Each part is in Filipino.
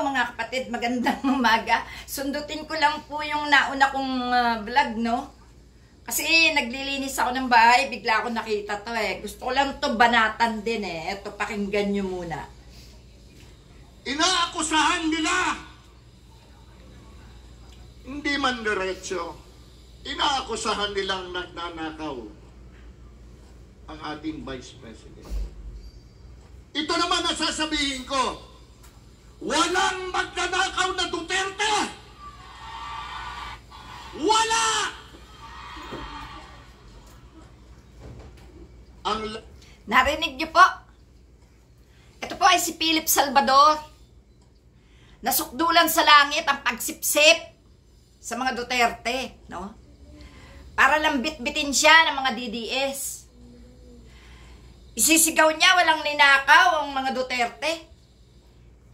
mga kapatid, magandang umaga. Sundutin ko lang po yung nauna kong vlog, no? Kasi naglilinis ako ng bahay, bigla ako nakita to eh. Gusto ko lang to banatan din eh. Ito, pakinggan nyo muna. Inaakusahan nila, hindi man diretso, inaakusahan nilang nagnanakaw ang ating Vice President. Ito naman ang sasabihin ko, walang magnanakaw na Duterte! Wala! Narinig niyo po? Ito po ay si Philip Salvador. Nasukdulan sa langit ang pagsipsip sa mga Duterte, no? Para lang bitbitin siya ng mga DDS. Isisigaw niya walang ninakaw ang mga Duterte.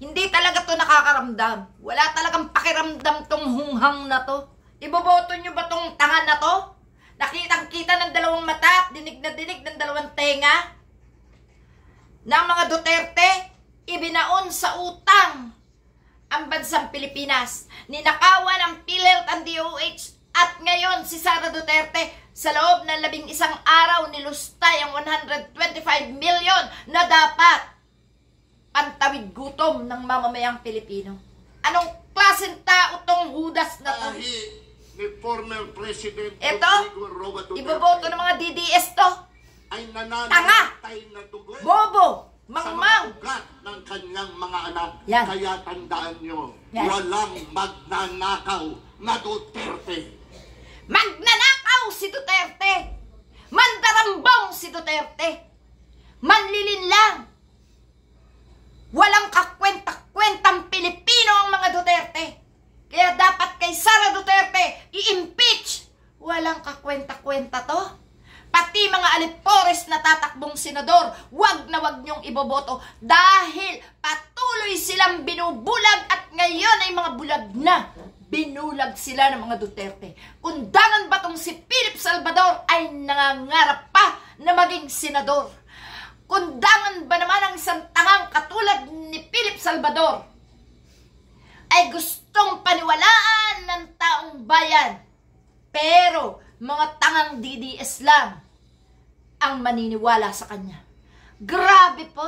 Hindi talaga to nakakaramdam. Wala talagang pakiramdam tong hunghang na to. Iboboto niyo ba tong tangan na to? Nakitang-kita ng dalawang mata at dinig na dinig ng dalawang tenga ng mga Duterte, ibinaon sa utang ang bansang Pilipinas. Ninakawan ang PhilHealth and DOH at ngayon si Sara Duterte sa loob ng 11 araw nilustay ang 125 million na dapat pantawid gutom ng mamamayang Pilipino. Anong klaseng tao tong Judas na to? Ni former President ito, iboboto ng mga DDS to. Ay nananatay na dugo. Bobo! Sa Mangmang! mga ugat ng kanyang mga anak. Yan. Kaya tandaan nyo, yan. Walang magnanakaw na Duterte. Magnanakaw si Duterte! Mandarambong si Duterte! Manlilin lang! Walang kakwenta-kwentang Pilipino ang mga Duterte! Kaya dapat kay Sara Duterte i-impeach! Walang kakwenta-kwenta to! Pati mga alipores na tatakbong senador, wag na wag niyong iboboto dahil patuloy silang binubulag at ngayon ay mga bulag na. Binulag sila ng mga Duterte. Kundangan ba tong si Philip Salvador ay nangangarap pa na maging senador? Kundangan ba naman ang isang tangang katulad ni Philip Salvador ay gustong paniwalaan ng taong bayan? Pero mga tangang DDS lang ang maniniwala sa kanya. Grabe po!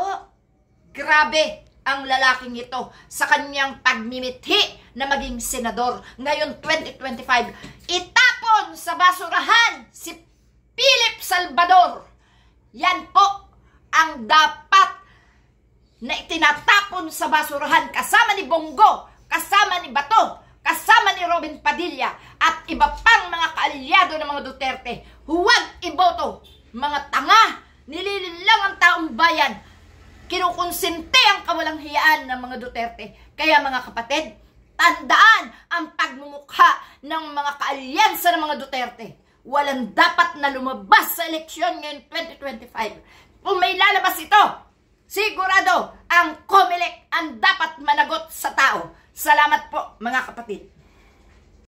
Grabe ang lalaking ito sa kanyang pagmimithi na maging senador. Ngayon 2025, itapon sa basurahan si Philip Salvador. Yan po ang dapat na itinatapon sa basurahan kasama ni Bongo, kasama ni Bato, kasama ni Robin Padilla at iba pang mga kaalyado ng mga Duterte. Huwag iboto, mga tanga, nililin lang ang taong bayan. Kinukonsente ang kawalang hiyaan ng mga Duterte. Kaya mga kapatid, tandaan ang pagmumukha ng mga kaalyansa ng mga Duterte. Walang dapat na lumabas sa eleksyon ngayon 2025. Kung may lalabas ito, sigurado ang COMELEC ang dapat managot sa tao. Salamat po mga kapatid.